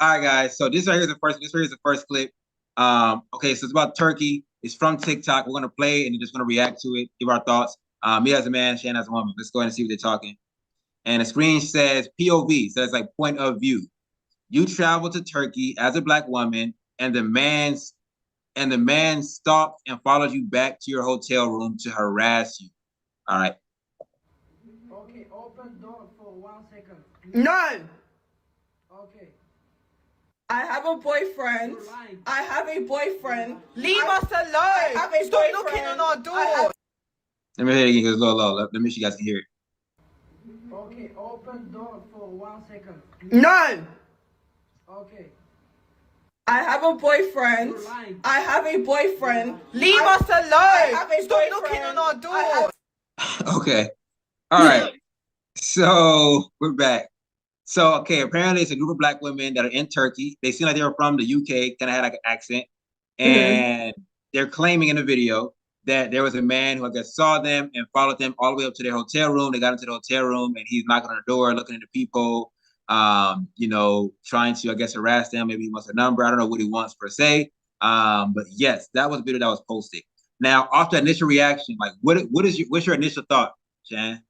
All right, guys. So this right here is the first. This right here is the first clip. Okay, so it's about Turkey. It's from TikTok. We're gonna play it and we're just gonna react to it, give our thoughts. Me as a man, Shan as a woman. Let's go ahead and see what they're talking. And the screen says POV, so it's like point of view. You travel to Turkey as a black woman, and the man stalked and followed you back to your hotel room to harass you. All right. Okay, open door for 1 second. No, Okay. I have a boyfriend. You're lying. I have a boyfriend. Leave us alone. I have a Stop boyfriend. knocking on our door. Let me hear it again because it's a little low. Let me make sure you guys can hear it. Okay, open door for 1 second. No, Okay. I have a boyfriend. You're lying. I have a boyfriend. Leave us alone. have a Stop boyfriend. knocking on our door. I have- Okay. All right. So we're back. So okay, apparently it's a group of black women that are in Turkey. They seem like they were from the UK, kind of had like an accent, and they're claiming in the video that there was a man who I guess saw them and followed them all the way up to their hotel room. They got into the hotel room and he's knocking on the door, looking at the people, trying to I guess harass them. Maybe he wants a number. I don't know what he wants per se. But yes, that was a video that was posted. Now, after initial reaction, like what's your initial thought, Shan?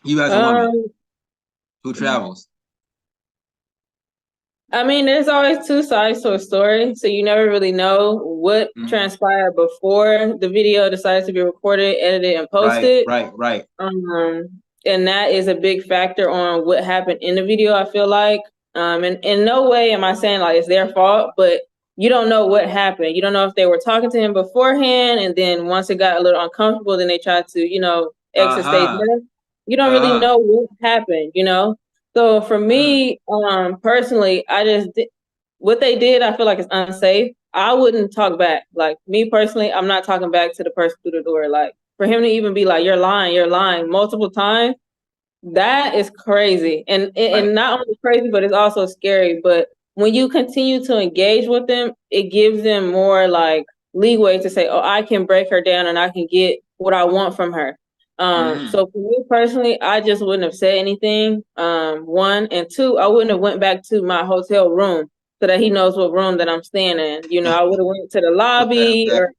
You as a woman who travels. I mean, there's always two sides to a story, so you never really know what transpired before the video decides to be recorded, edited, and posted. Right. And that is a big factor on what happened in the video, I feel like. And in no way am I saying like it's their fault, but you don't know what happened. You don't know if they were talking to him beforehand, and then once it got a little uncomfortable, then they tried to, exit stage left. You don't really know what happened. So for me, personally, what they did, I feel like it's unsafe. I wouldn't talk back. Like me personally, I'm not talking back to the person through the door. Like for him to even be like, you're lying multiple times, that is crazy. And not only crazy, but it's also scary. But when you continue to engage with them, it gives them more like leeway to say, oh, I can break her down and I can get what I want from her. So for me personally, I just wouldn't have said anything. One and two, I wouldn't have went back to my hotel room so that he knows what room that I'm staying in. I would have went to the lobby or,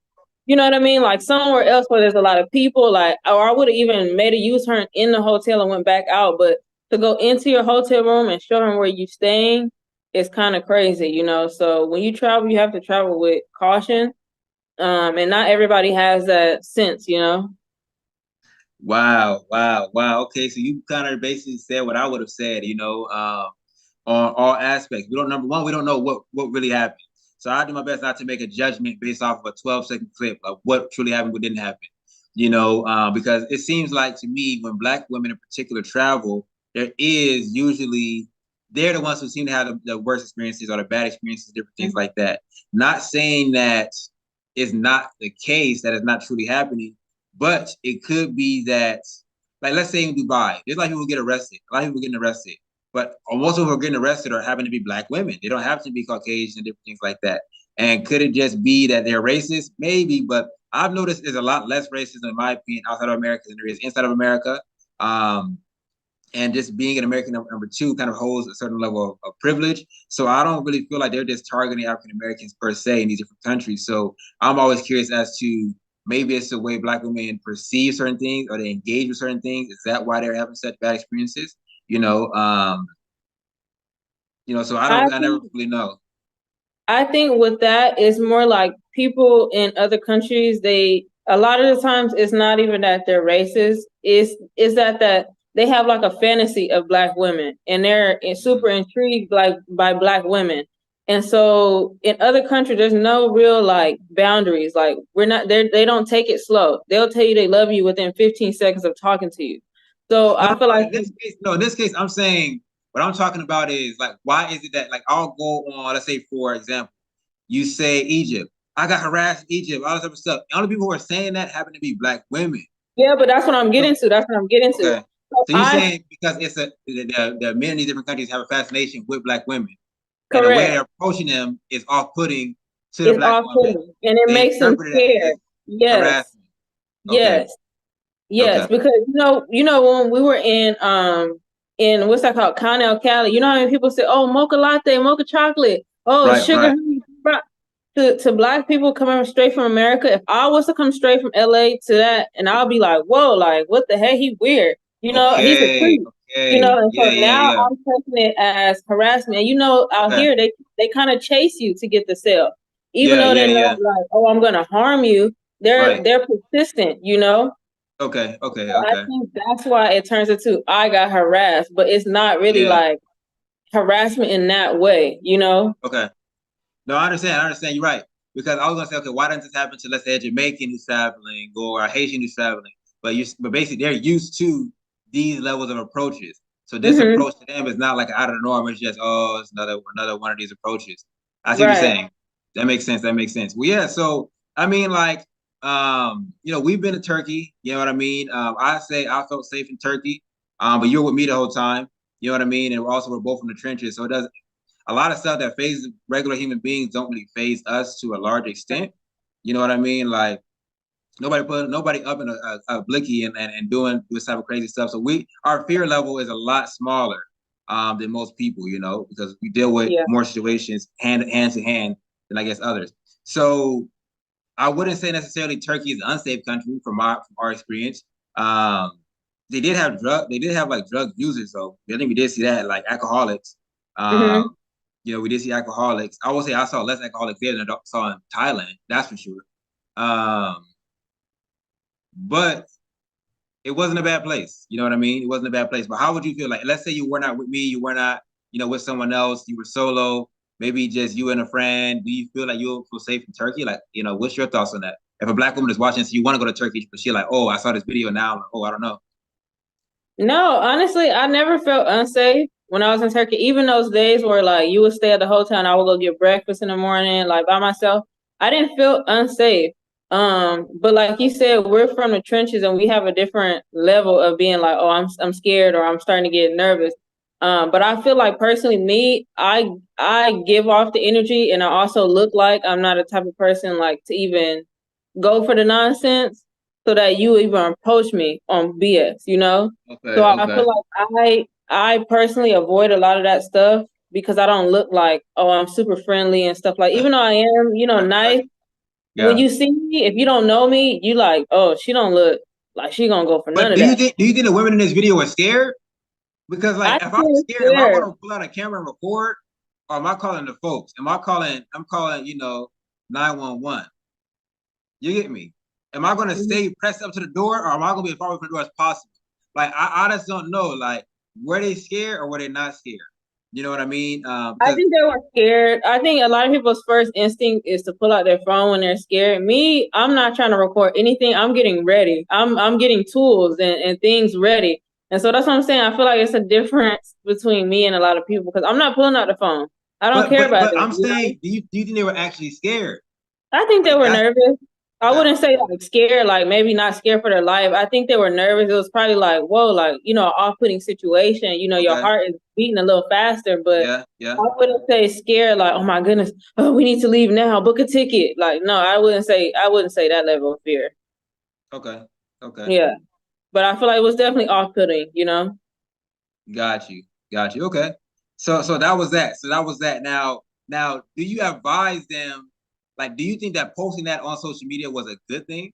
you know what I mean? Like somewhere else where there's a lot of people, like, or I would have even made a U-turn in the hotel and went back out. But to go into your hotel room and show him where you're staying is kind of crazy. So when you travel, you have to travel with caution. And not everybody has that sense. Wow. Okay, so you kind of basically said what I would have said, on all aspects. Number one, we don't know what really happened. So I do my best not to make a judgment based off of a 12-second clip of what truly happened, what didn't happen. Because it seems like to me when black women in particular travel, they're the ones who seem to have the worst experiences or the bad experiences, different things like that. Not saying that is not the case, that is not truly happening, but it could be that, like, let's say in Dubai, there's like people who get arrested. A lot of people getting arrested, but most of who are getting arrested are happen to be black women. They don't have to be Caucasian and different things like that. And could it just be that they're racist? Maybe, but I've noticed there's a lot less racism, in my opinion, outside of America than there is inside of America. And just being an American, number two, kind of holds a certain level of privilege. So I don't really feel like they're just targeting African Americans per se in these different countries. So I'm always curious as to maybe it's the way black women perceive certain things or they engage with certain things. Is that why they're having such bad experiences? So I never really know. I think with that, it's more like people in other countries, a lot of the times it's not even that they're racist. Is that they have like a fantasy of black women and they're super intrigued by black women. And so in other countries, there's no real like boundaries. Like they don't take it slow. They'll tell you they love you within 15 seconds of talking to you. So I feel like in this case, I'm saying what I'm talking about is like, why is it that like I'll go on, let's say for example, you say Egypt, I got harassed in Egypt, all this other stuff. The only people who are saying that happen to be black women. Yeah, but that's what I'm getting to. Okay. So you're saying because it's the men in these different countries have a fascination with black women. Correct. And the way they're approaching them is off-putting to the black woman. And it makes them scared. Yes. Okay. Yes. Yes. Okay. Because when we were in in what's that called? Connell, Cali. You know how many people say, "Oh, mocha latte, mocha chocolate, oh, Right, sugar right. honey." To Black people coming straight from America, if I was to come straight from LA to that, and I'll be like, "Whoa, like what the heck? He weird." He's a Okay, creep. okay. And Yeah, so yeah, now yeah. I'm taking it as harassment. And out Okay. here they kind of chase you to get the sale, even Yeah, though yeah, they know yeah. like, oh, I'm gonna harm you. Right. They're persistent. Okay, okay, So I okay, think that's why it turns into I got harassed, but it's not really yeah, like harassment in that way. okay. No, I understand. I understand. You're right. Because I was gonna say, okay, why doesn't this happen to, let's say, a Jamaican who's traveling or a Haitian who's traveling? But basically they're used to these levels of approaches. So this Hmm. approach to them is not like out of the norm. It's just, oh, it's another one of these approaches. I see what you're Right. saying. That makes sense. That makes sense. Well, yeah. So I mean, like, we've been to Turkey. You know what I mean? I say I felt safe in Turkey. But you're with me the whole time. You know what I mean? And we're both in the trenches, so it doesn't a lot of stuff that phases regular human beings don't really phase us to a large extent. You know what I mean? Like nobody up in a blicky and doing this type of crazy stuff. So our fear level is a lot smaller than most people, because we deal with Yeah. more situations hand to hand than I guess others. So I wouldn't say necessarily Turkey is an unsafe country from our experience. Um, they did have like drug users though. I think we did see that, like alcoholics. Hmm. Um, we did see alcoholics. I would say I saw less alcoholics there than I saw in Thailand. That's for sure. Um, but it wasn't a bad place. You know what I mean? It wasn't a bad place. But how would you feel? Like, let's say you were not with me, you were not, with someone else, you were solo, maybe just you and a friend. Do you feel like you'll feel safe in Turkey? Like, what's your thoughts on that? If a Black woman is watching, so you want to go to Turkey, but she's like, oh, I saw this video now. I'm like, oh, I don't know. No, honestly, I never felt unsafe when I was in Turkey. Even those days where like you would stay at the hotel and I would go get breakfast in the morning, like by myself, I didn't feel unsafe. But like you said, we're from the trenches and we have a different level of being like, oh, I'm scared or I'm starting to get nervous. But I feel like personally, me, I give off the energy, and I also look like I'm not a type of person like to even go for the nonsense so that you even approach me on BS. So Okay, I feel okay. like I personally avoid a lot of that stuff because I don't look like, oh, I'm super friendly and stuff like, even though I am, Right. nice. When Yeah. you see me, if you don't know me, you like, oh, she don't look like she gonna go for none But of do you that. think do you think the women in this video are scared? Because like I if I'm feel scared, am I scared. gonna pull out a camera and record? Or am I calling the folks? I'm calling, 911. You get me? Am I gonna stay pressed up to the door or am I gonna be as far away from the door as possible? Like I just don't know. Like, were they scared or were they not scared? You know what I mean? I Because think they were scared. I think a lot of people's first instinct is to pull out their phone when they're scared. Me, I'm not trying to record anything. I'm getting ready. I'm getting tools and things ready. And so that's what I'm saying. I feel like it's a difference between me and a lot of people because I'm not pulling out the phone. I don't but care but about but that. I'm saying, do you think they were actually scared? I think they Like were that's nervous. I okay. wouldn't say like scared, like maybe not scared for their life. I think they were nervous. It was probably like, whoa, like, off-putting situation. Your Okay. heart is beating a little faster, but Yeah, yeah. I wouldn't say scared, like, oh my goodness, oh, we need to leave now, book a ticket. Like, no, I wouldn't say that level of fear. Okay. Okay. Yeah. But I feel like it was definitely off-putting. Got you. Got you. Okay. So that was that. So that was that. Now, do you advise them? Like, do you think that posting that on social media was a good thing?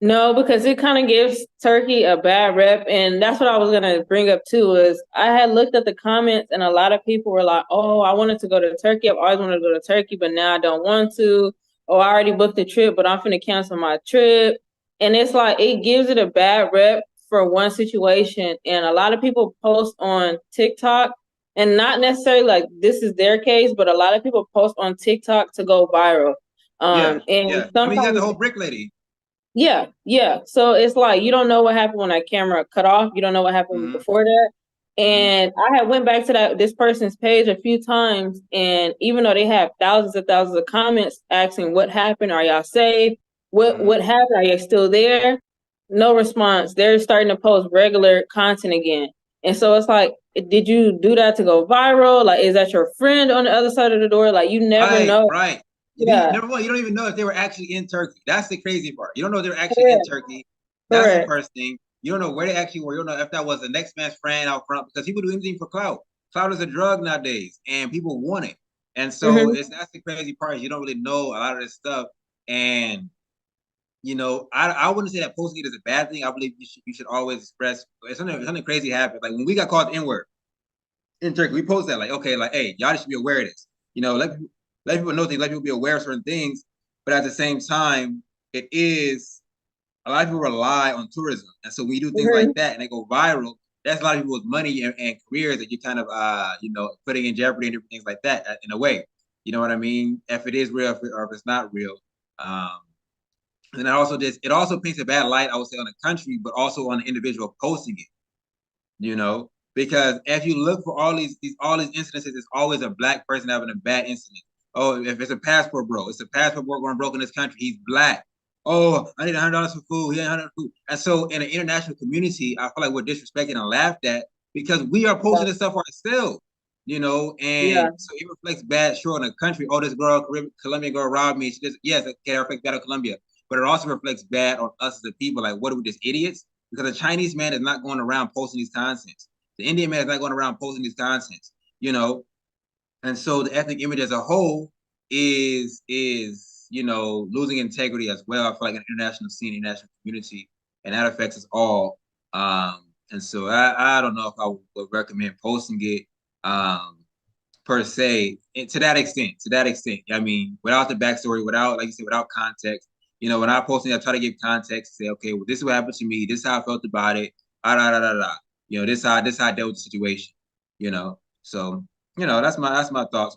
No, because it kind of gives Turkey a bad rep, and that's what I was gonna bring up too. Is I had looked at the comments, and a lot of people were like, "Oh, I wanted to go to Turkey. I've always wanted to go to Turkey, but now I don't want to. Oh, I already booked the trip, but I'm finna cancel my trip." And it's like it gives it a bad rep for one situation, and a lot of people post on TikTok, and not necessarily like this is their case, but a lot of people post on TikTok to go viral. Yeah, And yeah. I mean, you got the sometimes whole brick lady. yeah, yeah. So it's like you don't know what happened when that camera cut off. You don't know what happened Mm-hmm. before that. Mm-hmm. And I had went back to this person's page a few times, and even though they have thousands of comments asking what happened, are y'all safe? What Mm-hmm. happened? Are you still there? No response. They're starting to post regular content again. And so it's like, did you do that to go viral? Like, is that your friend on the other side of the door? Like, you never Right, know. right. Yeah, Number one, you don't even know if they were actually in Turkey. That's the crazy part. You don't know if they're actually in correct, Turkey. That's the correct. first thing. You don't know where they actually were. You don't know if that was the next man's friend out front, because people do anything for clout. Clout is a drug nowadays, and people want it. And so Mhm. that's the crazy part. You don't really know a lot of this stuff. And I wouldn't say that posting it is a bad thing. I believe you should always express. If something crazy happened, like when we got called N-word in Turkey, we posted that like, okay, like, hey, y'all should be aware of this. Let people know things, let people be aware of certain things. But at the same time, it is a lot of people rely on tourism, and so when you do things like Mhm. that and they go viral, that's a lot of people's money and careers that you kind of putting in jeopardy and different things like that in a way. You know what I mean? If it is real or if it's not real. Um, and it also paints a bad light, I would say, on the country, but also on the individual posting it. Because if you look for all these instances, it's always a black person having a bad incident. Oh, if it's a passport bro, it's a passport bro going broke in this country. He's black. Oh, I need $100 for food. He ain't $100 for food. And so in an international community, I feel like we're disrespected and laughed at because we are Yeah. posting this stuff ourselves. Yeah. And so it reflects bad, sure, on the country. Oh, this girl, Colombian girl robbed me. Yes, it reflects bad on Colombia, but it also reflects bad on us as the people. Like, what are we, just idiots? Because a Chinese man is not going around posting these contents. The Indian man is not going around posting these contents, and so the ethnic image as a whole is losing integrity as well. I feel like an international scene, international community, and that affects us all. And so I don't know if I would recommend posting it per se to that extent. To that extent, I mean, without the backstory, without, like you said, without context. When I posting, I try to give context. Say, okay, well, this is what happened to me. This is how I felt about it. Da da da da da. This how I dealt with the situation. So that's my thoughts